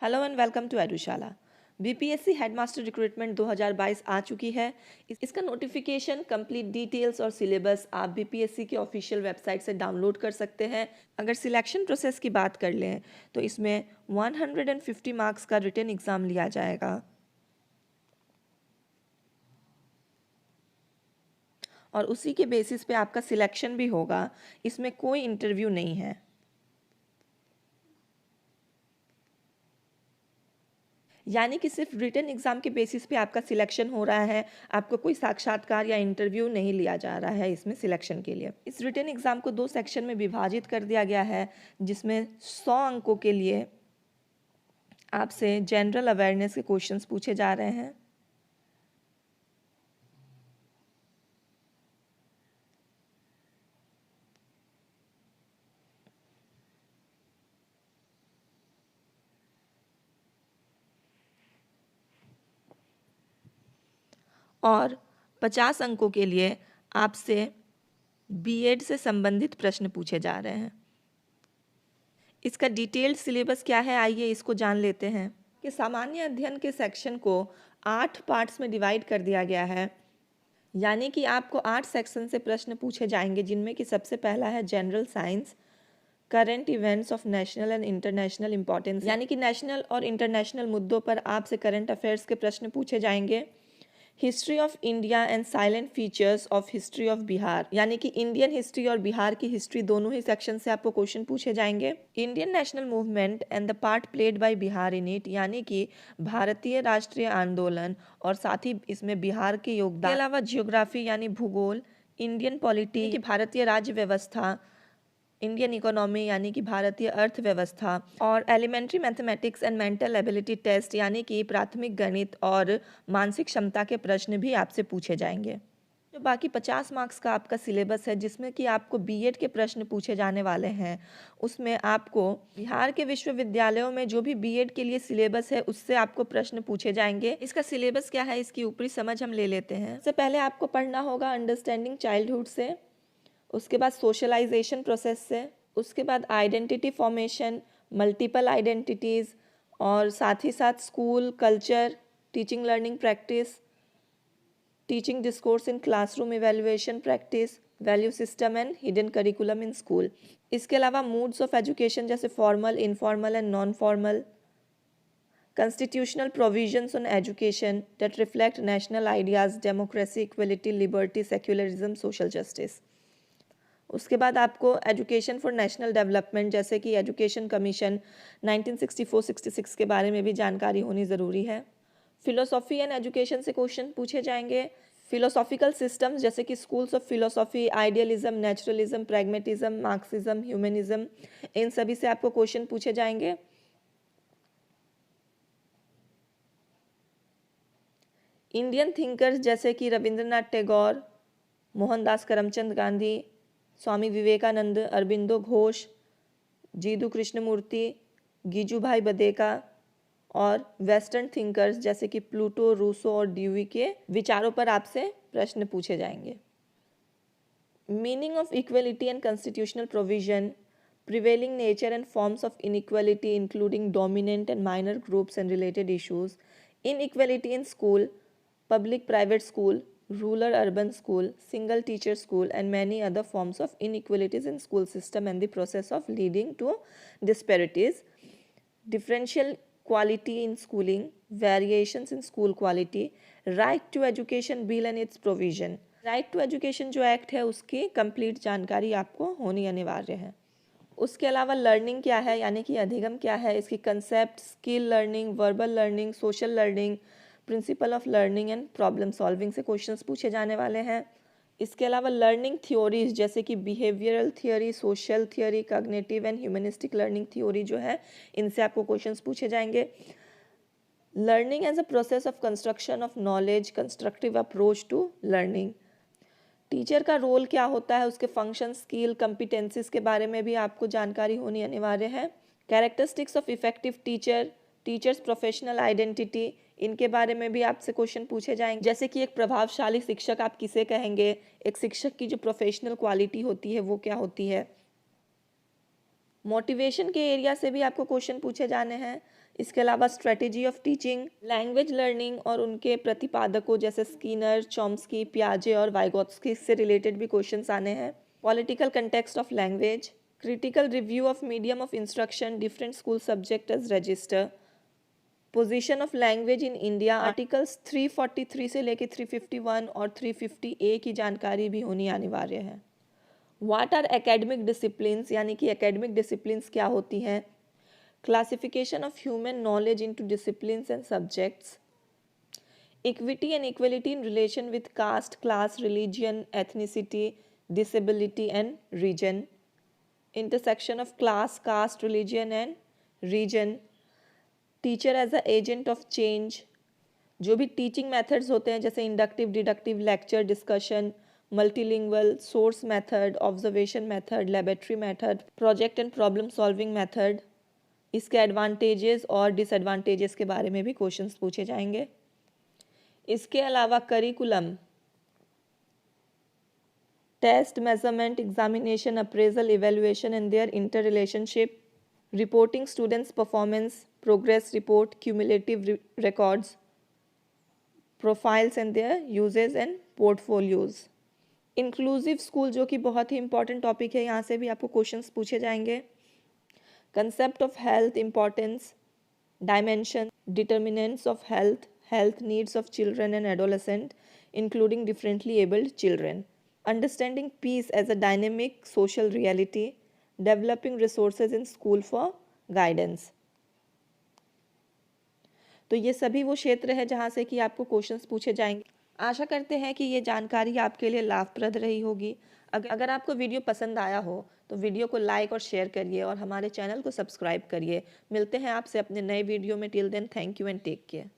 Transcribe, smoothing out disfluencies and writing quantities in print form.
Hello and welcome to Edushala. BPSC headmaster recruitment 2022 आ चुकी है। इसका नोटिफिकेशन, कंप्लीट डिटेल्स और सिलेबस आप बीपीएससी के ऑफिशियल वेबसाइट से डाउनलोड कर सकते हैं। अगर सिलेक्शन प्रोसेस की बात कर लें तो इसमें 150 मार्क्स का रिटन एग्ज़ाम लिया जाएगा और उसी के बेसिस पे आपका सिलेक्शन भी होगा। इसमें कोई इंटरव्यू नहीं है। यानी कि सिर्फ रिटन एग्ज़ाम के बेसिस पे आपका सिलेक्शन हो रहा है। आपको कोई साक्षात्कार या इंटरव्यू नहीं लिया जा रहा है इसमें सिलेक्शन के लिए। इस रिटन एग्ज़ाम को 2 सेक्शन में विभाजित कर दिया गया है, जिसमें 100 अंकों के लिए आपसे जनरल अवेयरनेस के क्वेश्चंस पूछे जा रहे हैं। और 50 अंकों के लिए आपसे बीएड से संबंधित प्रश्न पूछे जा रहे हैं। इसका डिटेल्ड सिलेबस क्या है, आइए इसको जान लेते हैं। कि सामान्य अध्ययन के सेक्शन को 8 पार्ट्स में डिवाइड कर दिया गया है। यानी कि आपको 8 सेक्शन से प्रश्न पूछे जाएंगे, जिनमें कि सबसे पहला है general science, current events of national and international importance, यानी कि नेशनल और इंटरनेशनल मुद्दों पर आपसे करंट अफेयर्स के प्रश्न पूछे जाएंगे। History of India and salient features of history of Bihar, यानी कि इंडियन हिस्ट्री और बिहार की हिस्ट्री दोनों ही सेक्शन से आपको क्वेश्चन पूछे जाएंगे। Indian national movement and the part played by Bihar in it, यानी कि भारतीय राष्ट्रीय आंदोलन और साथ ही इसमें बिहार के योगदान के अलावा जियोग्राफी यानी भूगोल, इंडियन पॉलिटी की भारतीय राज्य व्यवस्था, इंडियन इकोनॉमी यानी कि भारतीय अर्थव्यवस्था, और elementary mathematics and mental ability test यानी कि प्राथमिक गणित और मानसिक क्षमता के प्रश्न भी आपसे पूछे जाएंगे। जो बाकी 50 मार्क्स का आपका सिलेबस है, जिसमें कि आपको बीएड के प्रश्न पूछे जाने वाले हैं, उसमें आपको बिहार के विश्वविद्यालयों में जो भी बीएड के लिए सिलेबस है उससे आपको प्रश्न पूछे जाएंगे। इसका सिलेबस क्या है, इसकी ऊपरी समझ हम ले लेते हैं। सबसे पहले आपको पढ़ना होगा अंडरस्टैंडिंग चाइल्डहुड से, उसके बाद सोशलाइजेशन प्रोसेस से, उसके बाद आइडेंटिटी फॉर्मेशन, मल्टीपल आइडेंटिटीज़, और साथ ही साथ school culture, teaching learning practice, teaching discourse in classroom evaluation practice, value system and hidden curriculum in school. इसके अलावा मूड्स ऑफ एजुकेशन जैसे formal, informal and non formal, constitutional provisions on education that reflect national ideas, democracy, equality, liberty, secularism, social justice. उसके बाद आपको education for national development जैसे कि education commission 1964-66 के बारे में भी जानकारी होनी ज़रूरी है। फिलोसॉफी एंड एजुकेशन से क्वेश्चन पूछे जाएंगे। फिलोसॉफिकल सिस्टम्स जैसे कि schools of philosophy, idealism, naturalism, pragmatism, Marxism, humanism, इन सभी से आपको क्वेश्चन पूछे जाएंगे। इंडियन थिंकर्स जैसे कि रविंद्रनाथ टैगोर, मोहनदास करमचंद गांधी, स्वामी विवेकानंद, अरबिंदो घोष, जीदू कृष्णमूर्ति, गिजुभाई बदेका, और वेस्टर्न थिंकर्स जैसे कि प्लूटो, रूसो और ड्यूई के विचारों पर आपसे प्रश्न पूछे जाएंगे। Meaning of equality and constitutional provision, prevailing nature and forms of inequality including dominant and minor groups and related issues, inequality in school, public private school, rural urban school, single teacher school, and many other forms of inequalities in school system and the process of leading to disparities, differential quality in schooling, variations in school quality, right to education bill and its provision. right to education जो act है उसकी complete जानकारी आपको होनी अनिवार्य है। उसके अलावा लर्निंग क्या है यानी कि अधिगम क्या है, इसकी concept, skill learning, verbal learning, social learning, principle of learning and problem solving से क्वेश्चंस पूछे जाने वाले हैं। इसके अलावा लर्निंग थ्योरीज जैसे कि behavioural theory, social theory, cognitive and humanistic learning theory जो है, इनसे आपको क्वेश्चंस पूछे जाएंगे। Learning as a process of construction of knowledge, constructive approach to learning. Teacher का रोल क्या होता है, उसके फंक्शन, स्किल, कम्पिटेंसीज के बारे में भी आपको जानकारी होनी अनिवार्य है। Characteristics of effective teacher, teachers professional identity, इनके बारे में भी आपसे क्वेश्चन पूछे जाएंगे। जैसे कि एक प्रभावशाली शिक्षक आप किसे कहेंगे, एक शिक्षक की जो प्रोफेशनल क्वालिटी होती है वो क्या होती है। मोटिवेशन के एरिया से भी आपको क्वेश्चन पूछे जाने हैं। इसके अलावा strategy of teaching, language learning और उनके प्रतिपादकों जैसे स्किनर, चॉम्स्की, पियाजे और वाइगोत्स्की से रिलेटेड भी क्वेश्चंस आने हैं। Political context of language, critical review of medium of instruction, different school subject as register, position of language in India, articles 343 से लेके 351 और 350A की जानकारी भी होनी अनिवार्य है। व्हाट आर एकेडमिक डिसिप्लिन्स, यानी कि एकेडमिक डिसिप्लिन्स क्या होती हैं। Classification of human knowledge into disciplines and subjects, equity and equality in relation with caste, class, religion, ethnicity, disability and region, intersection of class, caste, religion and region, teacher as a agent of change, जो भी teaching methods होते हैं जैसे inductive, deductive, lecture, discussion, multilingual, source method, observation method, laboratory method, project and problem solving method, इसके advantages और disadvantages के बारे में भी क्वेश्चंस पूछे जाएंगे। इसके अलावा curriculum, test, measurement, examination, appraisal, evaluation and their interrelationship, reporting students performance, progress report, cumulative records, profiles and their uses and portfolios. Inclusive school जो कि बहुत ही इंपॉर्टेंट टॉपिक है, यहाँ से भी आपको क्वेश्चंस पूछे जाएंगे। Concept of health, importance, dimension, determinants of health, health needs of children and adolescent, including differently abled children, understanding peace as a dynamic social reality, developing resources in school for guidance। तो ये सभी वो क्षेत्र है जहाँ से कि आपको क्वेश्चंस पूछे जाएंगे। आशा करते हैं कि ये जानकारी आपके लिए लाभप्रद रही होगी। अगर आपको वीडियो पसंद आया हो तो वीडियो को लाइक और शेयर करिए और हमारे चैनल को सब्सक्राइब करिए। मिलते हैं आपसे अपने नए वीडियो में। Till then, thank you and take care.